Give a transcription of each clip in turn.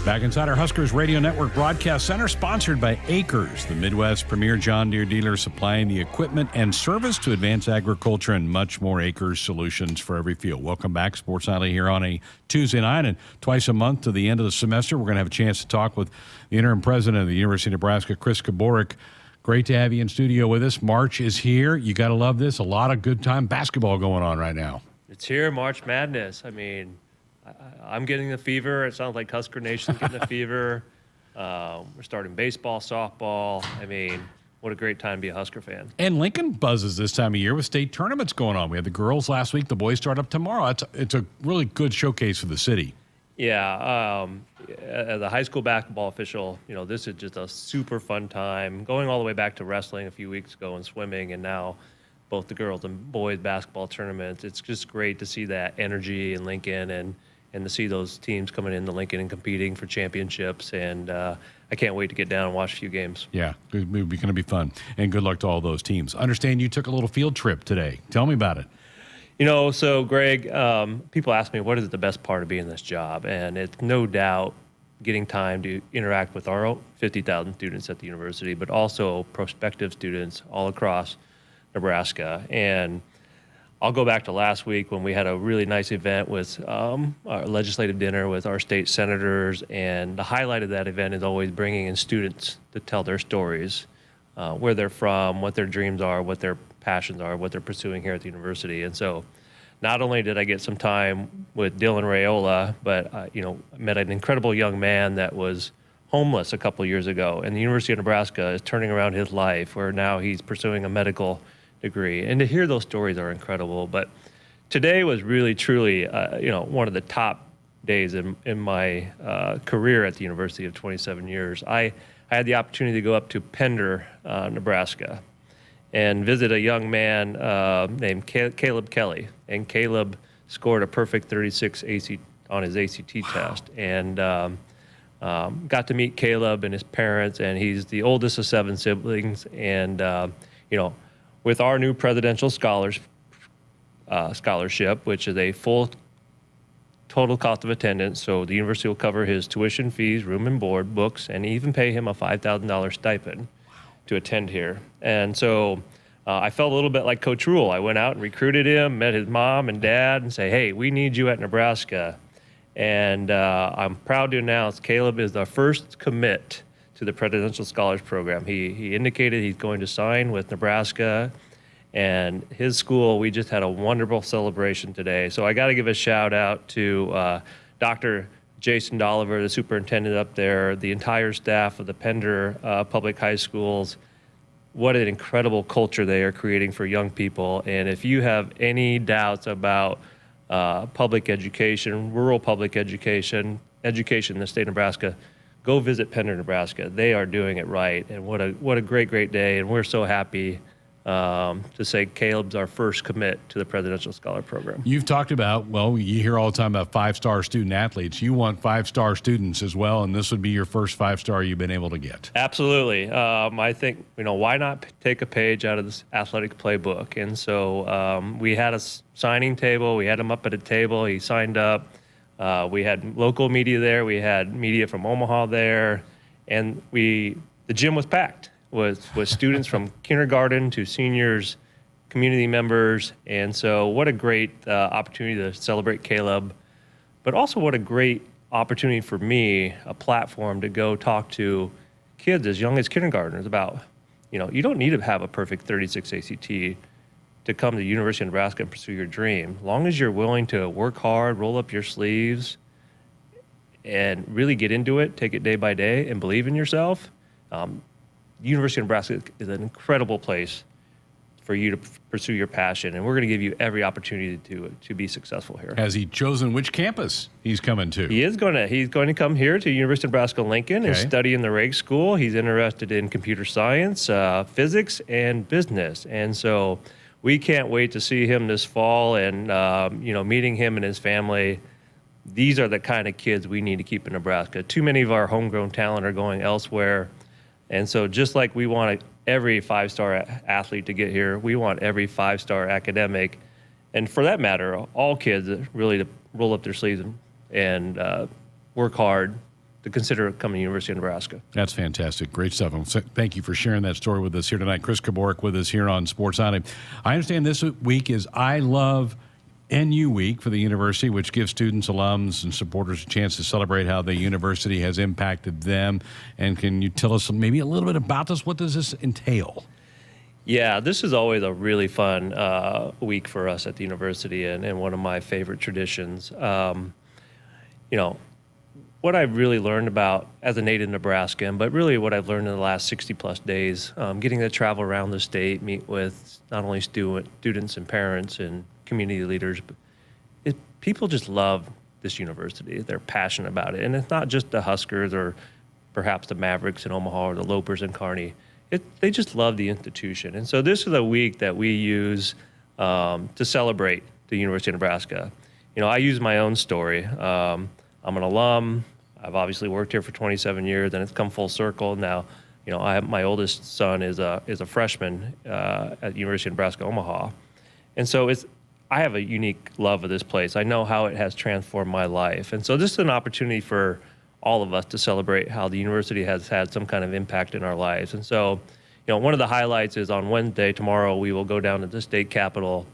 Back inside our Huskers Radio Network Broadcast Center, sponsored by Acres, the Midwest's premier John Deere dealer supplying the equipment and service to advance agriculture and much more. Acres solutions for every field. Welcome back, Sports Nightly, here on a Tuesday night, and twice a month to the end of the semester, we're going to have a chance to talk with the interim president of the University of Nebraska, Chris Kabourek. Great to have you in studio with us. March is here. You got to love this. A lot of good time basketball going on right now. It's here, March Madness. I mean, I'm getting the fever. It sounds like Husker Nation's getting the fever. We're starting baseball, softball. I mean, what a great time to be a Husker fan. And Lincoln buzzes this time of year with state tournaments going on. We had the girls last week. The boys start up tomorrow. It's a really good showcase for the city. Yeah. As a high school basketball official, this is just a super fun time. Going all the way back to wrestling a few weeks ago and swimming, and now both the girls and boys basketball tournaments. It's just great to see that energy in Lincoln and to see those teams coming into Lincoln and competing for championships. And I can't wait to get down and watch a few games. Yeah, it's going to be fun. And good luck to all those teams. Understand you took a little field trip today. Tell me about it. So Greg, people ask me, what is the best part of being in this job? And it's no doubt getting time to interact with our 50,000 students at the university, but also prospective students all across Nebraska. And I'll go back to last week when we had a really nice event with our legislative dinner with our state senators, and the highlight of that event is always bringing in students to tell their stories, where they're from, what their dreams are, what their passions are, what they're pursuing here at the university. And so not only did I get some time with Dylan Raiola, but I met an incredible young man that was homeless a couple years ago, and the University of Nebraska is turning around his life, where now he's pursuing a medical degree. And to hear those stories are incredible. But today was really, truly, one of the top days in my career at the university of 27 years. I had the opportunity to go up to Pender, Nebraska, and visit a young man named Caleb Kelly. And Caleb scored a perfect 36 on his ACT test. And got to meet Caleb and his parents, and he's the oldest of 7 siblings. And, with our new presidential scholarship, which is a full total cost of attendance, so the university will cover his tuition fees, room and board, books, and even pay him a $5,000 stipend to attend here. And so I felt a little bit like Coach Rule. I went out and recruited him, met his mom and dad, and say, hey, we need you at Nebraska. And I'm proud to announce Caleb is our first commit to the Presidential Scholars Program. He indicated he's going to sign with Nebraska, and his school, we just had a wonderful celebration today. So I got to give a shout out to Dr. Jason Dolliver, the superintendent up there, the entire staff of the Pender Public High Schools. What an incredible culture they are creating for young people. And if you have any doubts about public education, rural public education in the state of Nebraska, go visit Pender, Nebraska. They are doing it right, and what a great day, and we're so happy to say Caleb's our first commit to the Presidential Scholar Program. You've talked about, you hear all the time about 5-star student athletes. You want 5-star students as well, and this would be your first 5-star you've been able to get. Absolutely. I think, why not take a page out of this athletic playbook? And so we had a signing table. We had him up at a table. He signed up. We had local media there. We had media from Omaha there, and the gym was packed with students from kindergarten to seniors, community members. And so what a great opportunity to celebrate Caleb, but also what a great opportunity for me, a platform to go talk to kids as young as kindergartners about, you don't need to have a perfect 36 ACT to come to the University of Nebraska and pursue your dream. As long as you're willing to work hard, roll up your sleeves, and really get into it, take it day by day, and believe in yourself, University of Nebraska is an incredible place for you to pursue your passion, and we're going to give you every opportunity to be successful here. Has he chosen which campus he's coming to? He's going to come here to University of Nebraska Lincoln and study in the Reg School. He's interested in computer science, physics, and business, and so we can't wait to see him this fall and meeting him and his family. These are the kind of kids we need to keep in Nebraska. Too many of our homegrown talent are going elsewhere, and so just like we want every 5-star athlete to get here, we want every 5-star academic, and for that matter, all kids really to roll up their sleeves and work hard to consider coming to University of Nebraska. That's fantastic. Great stuff. And thank you for sharing that story with us here tonight. Chris Kabourek with us here on Sports Night. I understand this week is I Love NU Week for the university, which gives students, alums, and supporters a chance to celebrate how the university has impacted them. And can you tell us maybe a little bit about this? What does this entail? Yeah, this is always a really fun week for us at the university, and one of my favorite traditions. What I've really learned about as a native Nebraskan, but really what I've learned in the last 60-plus days, getting to travel around the state, meet with not only students and parents and community leaders, but people just love this university. They're passionate about it. And it's not just the Huskers or perhaps the Mavericks in Omaha or the Lopers in Kearney. They just love the institution. And so this is a week that we use to celebrate the University of Nebraska. I use my own story. I'm an alum. I've obviously worked here for 27 years, and it's come full circle. Now, my oldest son is a freshman at the University of Nebraska, Omaha. And so I have a unique love of this place. I know how it has transformed my life. And so this is an opportunity for all of us to celebrate how the university has had some kind of impact in our lives. And so, one of the highlights is on Wednesday, tomorrow, we will go down to the state capitol,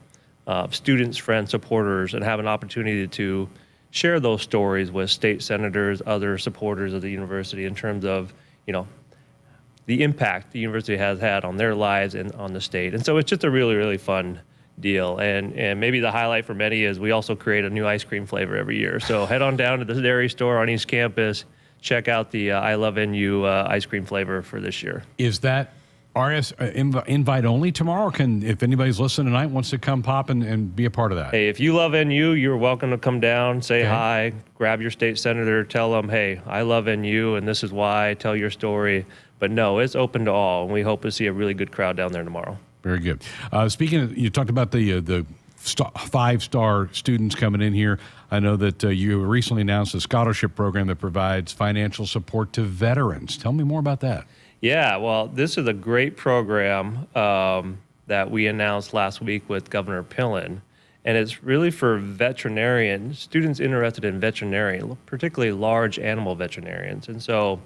students, friends, supporters, and have an opportunity to share those stories with state senators, other supporters of the university in terms of, the impact the university has had on their lives and on the state. And so it's just a really, really fun deal. And maybe the highlight for many is we also create a new ice cream flavor every year. So head on down to the dairy store on East Campus, check out the I Love NU ice cream flavor for this year. Is that invite only tomorrow? If anybody's listening tonight wants to come pop and be a part of that? Hey, if you love NU, you're welcome to come down, say hi, grab your state senator, tell them, hey, I love NU and this is why, tell your story. But no, it's open to all, and we hope to see a really good crowd down there tomorrow. Very good. Speaking of, you talked about the five-star students coming in here. I know that you recently announced a scholarship program that provides financial support to veterans. Tell me more about that. Yeah, well, this is a great program that we announced last week with Governor Pillen, and it's really for veterinarians, students interested in veterinarian, particularly large animal veterinarians. And so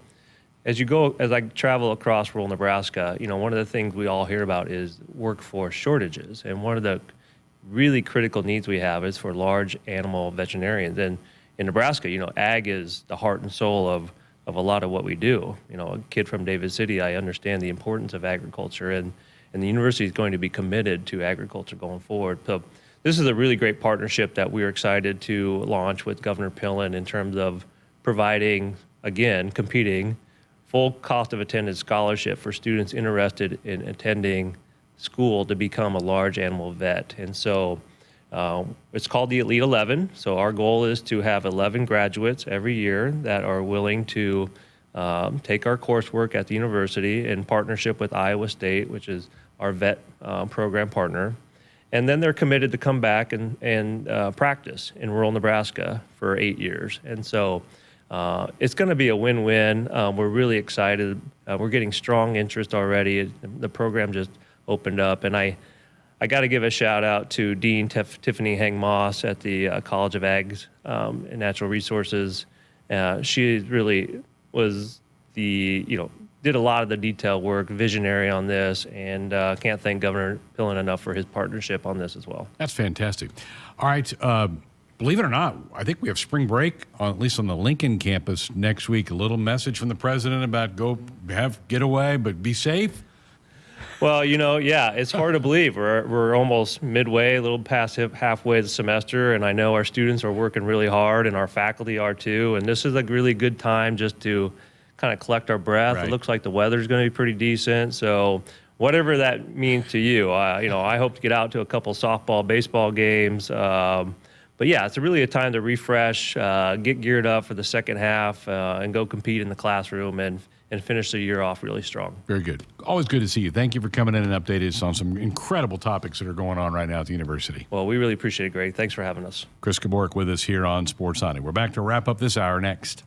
as I travel across rural Nebraska, one of the things we all hear about is workforce shortages. And one of the really critical needs we have is for large animal veterinarians. And in Nebraska, ag is the heart and soul of a lot of what we do. A kid from David City, I understand the importance of agriculture, and the university is going to be committed to agriculture going forward. So this is a really great partnership that we're excited to launch with Governor Pillen in terms of providing, again, competing full cost of attendance scholarship for students interested in attending school to become a large animal vet. And so it's called the Elite 11. So our goal is to have 11 graduates every year that are willing to take our coursework at the university in partnership with Iowa State, which is our vet program partner. And then they're committed to come back and practice in rural Nebraska for 8 years. And so it's going to be a win-win. We're really excited. We're getting strong interest already. The program just opened up, and I got to give a shout out to Dean Tiffany Hang Moss at the College of and Natural Resources. She really was did a lot of the detail work, visionary on this, and can't thank Governor Pillen enough for his partnership on this as well. That's fantastic. All right. Believe it or not, I think we have spring break, at least on the Lincoln campus next week. A little message from the president about get away, but be safe. Well, it's hard to believe. We're almost midway, a little past halfway the semester, and I know our students are working really hard, and our faculty are too. And this is a really good time just to kind of collect our breath. Right. It looks like the weather's going to be pretty decent, so whatever that means to you, I hope to get out to a couple softball, baseball games. But yeah, it's really a time to refresh, get geared up for the second half, and go compete in the classroom and finish the year off really strong. Very good. Always good to see you. Thank you for coming in and updating us on some incredible topics that are going on right now at the university. Well, we really appreciate it, Greg. Thanks for having us. Chris Kabourek with us here on Sports Night. We're back to wrap up this hour next.